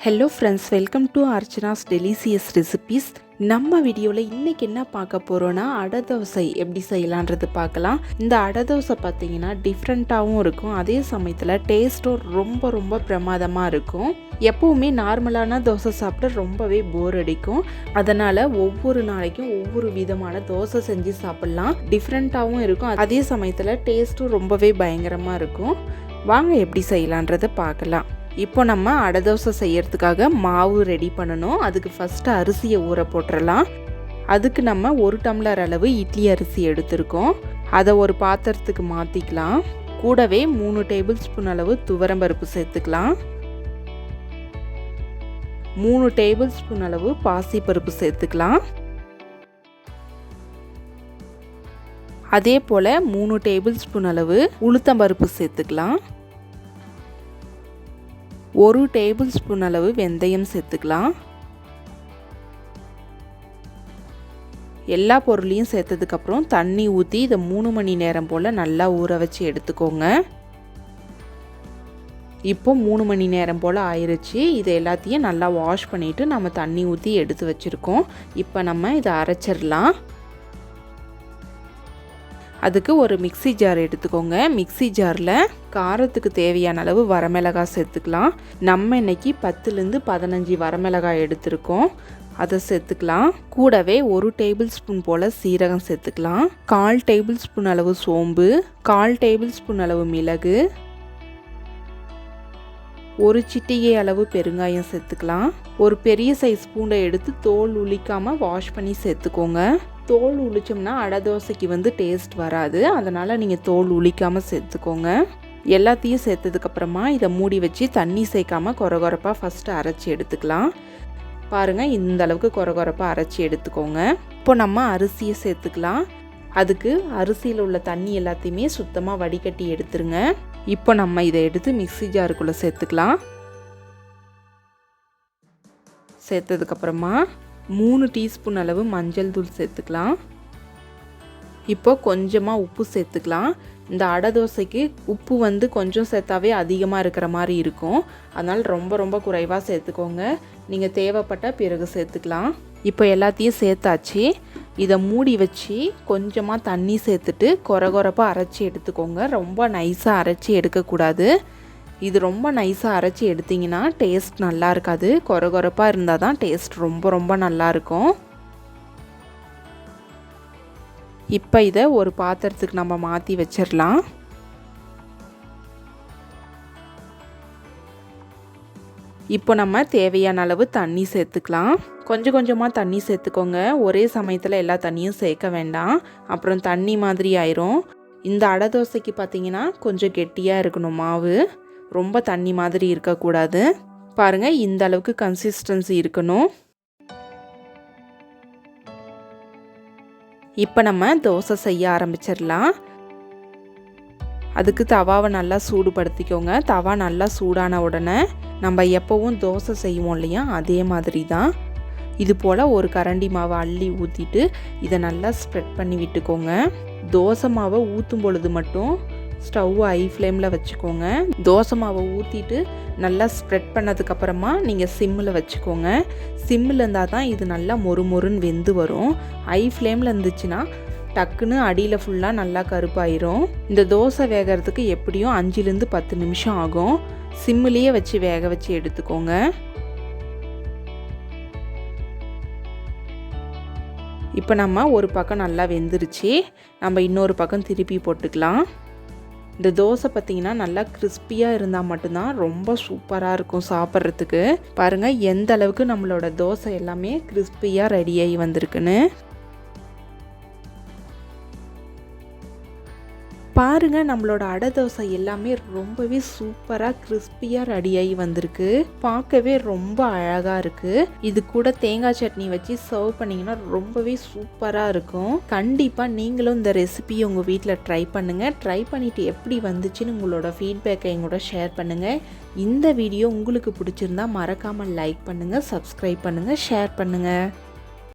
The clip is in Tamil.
Hello friends, welcome to Archana's delicious recipes. நம்ம வீடியோவில் இன்றைக்கி என்ன பார்க்க போகிறோன்னா அடை தோசை எப்படி செய்யலான்றது பார்க்கலாம். இந்த அடை தோசை பார்த்திங்கன்னா டிஃப்ரெண்ட்டாகவும் இருக்கும், அதே சமயத்தில் டேஸ்ட்டும் ரொம்ப பிரமாதமாக இருக்கும். எப்போவுமே நார்மலான தோசை சாப்பிட்டு ரொம்பவே போர் அடிக்கும். அதனால் ஒவ்வொரு நாளைக்கும் ஒவ்வொரு விதமான தோசை செஞ்சு சாப்பிட்லாம். டிஃப்ரெண்ட்டாகவும் இருக்கும், அதே சமயத்தில் டேஸ்ட்டும் ரொம்பவே பயங்கரமாக இருக்கும். வாங்க எப்படி செய்யலான்றதை பார்க்கலாம். இப்போ நம்ம அடை தோசை செய்யறதுக்காக மாவு ரெடி பண்ணணும். அதுக்கு ஃபஸ்ட்டு அரிசியை ஊற போட்டுடலாம். அதுக்கு நம்ம 1 டம்ளர் அளவு இட்லி அரிசி எடுத்திருக்கோம். அதை ஒரு பாத்திரத்துக்கு மாற்றிக்கலாம். கூடவே 3 டேபிள் ஸ்பூன் அளவு துவரம்பருப்பு சேர்த்துக்கலாம். 3 டேபிள் ஸ்பூன் அளவு பாசிப்பருப்பு சேர்த்துக்கலாம். அதே போல் 3 டேபிள் ஸ்பூன் அளவு உளுத்தம்பருப்பு சேர்த்துக்கலாம். 1 டேபிள் ஸ்பூன் அளவு வெந்தயம் சேர்த்துக்கலாம். எல்லா பொருளையும் சேர்த்ததுக்கப்புறம் தண்ணி ஊற்றி இதை 3 மணி நேரம் போல் நல்லா ஊற வச்சு எடுத்துக்கோங்க. இப்போ 3 மணி நேரம் போல் ஆயிடுச்சு. இது எல்லாத்தையும் நல்லா வாஷ் பண்ணிவிட்டு நம்ம தண்ணி ஊற்றி எடுத்து வச்சுருக்கோம். இப்போ நம்ம இதை அரைச்சிடலாம். அதுக்கு ஒரு மிக்ஸி ஜார் எடுத்துக்கோங்க. மிக்ஸி ஜாரில் காரத்துக்கு தேவையான அளவு வரமிளகாய் சேர்த்துக்கலாம். நம்ம இன்னைக்கு 10லேருந்து 15 வரமிளகாய் எடுத்திருக்கோம், அதை சேர்த்துக்கலாம். கூடவே 1 டேபிள் ஸ்பூன் போல் சீரகம் சேர்த்துக்கலாம். 1/4 டேபிள் ஸ்பூன் அளவு சோம்பு, 1/4 டேபிள் ஸ்பூன் அளவு மிளகு, 1 சிட்டிகை அளவு பெருங்காயம் சேர்த்துக்கலாம். ஒரு பெரிய சைஸ் பூண்டை எடுத்து தோல் உளிக்காமல் வாஷ் பண்ணி சேர்த்துக்கோங்க. தோல் உளிச்சோம்னா அடை தோசைக்கு டேஸ்ட் வராது, அதனால் நீங்கள் தோல் உளிக்காமல் சேர்த்துக்கோங்க. எல்லாத்தையும் சேர்த்ததுக்கப்புறமா இதை மூடி வச்சு தண்ணி சேர்க்காமல் கொரகொரப்பாக ஃபஸ்ட்டு அரைச்சி எடுத்துக்கலாம். பாருங்கள், இந்த அளவுக்கு கொரகொரப்பாக அரைச்சி எடுத்துக்கோங்க. இப்போ நம்ம அரிசியை சேர்த்துக்கலாம். அதுக்கு அரிசியில் உள்ள தண்ணி எல்லாத்தையுமே சுத்தமாக வடிகட்டி எடுத்துருங்க. இப்போ நம்ம இதை எடுத்து மிக்ஸி ஜாருக்குள்ளே சேர்த்துக்கலாம். சேர்த்ததுக்கப்புறமா 3 டீஸ்பூன் அளவு மஞ்சள் தூள் சேர்த்துக்கலாம். இப்போ கொஞ்சமாக உப்பு சேர்த்துக்கலாம். இந்த அடை தோசைக்கு உப்பு கொஞ்சம் சேர்த்தாவே அதிகமாக இருக்கிற மாதிரி இருக்கும், அதனால் ரொம்ப குறைவாக சேர்த்துக்கோங்க. நீங்கள் தேவைப்பட்ட பிறகு சேர்த்துக்கலாம். இப்போ எல்லாத்தையும் சேர்த்தாச்சு. இதை மூடி வச்சு கொஞ்சமாக தண்ணி சேர்த்துட்டு கொரகொரப்பாக அரைச்சி எடுத்துக்கோங்க. ரொம்ப நைஸாக அரைச்சி எடுக்கக்கூடாது. இது ரொம்ப நைஸாக அரைச்சி எடுத்திங்கன்னா டேஸ்ட் நல்லா இருக்காது. கொரகொரப்பாக இருந்தால் தான் டேஸ்ட் ரொம்ப நல்லாயிருக்கும். இப்போ இதை ஒரு பாத்திரத்துக்கு நம்ம மாற்றி வச்சிடலாம். இப்போ நம்ம தேவையான அளவு தண்ணி சேர்த்துக்கலாம். கொஞ்சமாக தண்ணி சேர்த்துக்கோங்க. ஒரே சமயத்தில் எல்லா தண்ணியும் சேர்க்க வேண்டாம், அப்புறம் தண்ணி மாதிரி ஆயிரும். இந்த அடை தோசைக்கு பார்த்திங்கன்னா கொஞ்சம் கெட்டியாக இருக்கணும் மாவு, ரொம்ப தண்ணி மாதிரி இருக்கக்கூடாது. பாருங்கள், இந்த அளவுக்கு கன்சிஸ்டன்சி இருக்கணும். இப்போ நம்ம தோசை செய்ய ஆரம்பிச்சிடலாம். அதுக்கு தவாவை நல்லா சூடுபடுத்திக்கோங்க. தவா நல்லா சூடான உடனே நம்ம எப்போவும் தோசை செய்வோம் இல்லையா, அதே மாதிரி தான் இது போல் ஒரு கரண்டி மாவை அள்ளி ஊற்றிட்டு இதை நல்லா ஸ்ப்ரெட் பண்ணி விட்டுக்கோங்க. தோசை மாவை ஊற்றும் பொழுது மட்டும் ஸ்டவ் ஹை ஃப்ளேமில் வச்சுக்கோங்க. தோசை மாவை ஊற்றிட்டு நல்லா ஸ்ப்ரெட் பண்ணதுக்கப்புறமா நீங்கள் சிம்மில் வச்சுக்கோங்க. சிம்மில் இருந்தால் தான் இது நல்லா மொறுன்னு வெந்து வரும். ஹை ஃப்ளேமில் இருந்துச்சுன்னா டக்குன்னு அடியில் ஃபுல்லாக நல்லா கருப்பாயிரும். இந்த தோசை வேகிறதுக்கு எப்படியும் 5லேருந்து 10 நிமிஷம் ஆகும். சிம்மிலேயே வச்சு வேக வச்சு எடுத்துக்கோங்க. இப்போ நம்ம ஒரு பக்கம் நல்லா வெந்துருச்சு. நம்ம இன்னொரு பக்கம் திருப்பி போட்டுக்கலாம். இந்த தோசை பார்த்திங்கன்னா நல்லா கிறிஸ்பியாக இருந்தால் மட்டும்தான் ரொம்ப சூப்பராக இருக்கும் சாப்பிட்றதுக்கு. பாருங்கள், எந்த அளவுக்கு நம்மளோட தோசை எல்லாமே கிறிஸ்பியாக ரெடியாகி வந்திருக்குன்னு. பாருங்கள், நம்மளோட அடை தோசை எல்லாமே ரொம்பவே சூப்பராக கிறிஸ்பியாக ரெடியாகி வந்திருக்கு. பார்க்கவே ரொம்ப அழகாக இருக்குது. இது கூட தேங்காய் சட்னி வச்சு சர்வ் பண்ணிங்கன்னா ரொம்பவே சூப்பராக இருக்கும். கண்டிப்பாக நீங்களும் இந்த ரெசிபியை உங்கள் வீட்டில் ட்ரை பண்ணுங்கள். ட்ரை பண்ணிவிட்டு எப்படி வந்துச்சுன்னு உங்களோட ஃபீட்பேக்கை எங்களோட ஷேர் பண்ணுங்கள். இந்த வீடியோ உங்களுக்கு பிடிச்சிருந்தா மறக்காமல் லைக் பண்ணுங்கள், சப்ஸ்கிரைப் பண்ணுங்கள், ஷேர் பண்ணுங்கள்.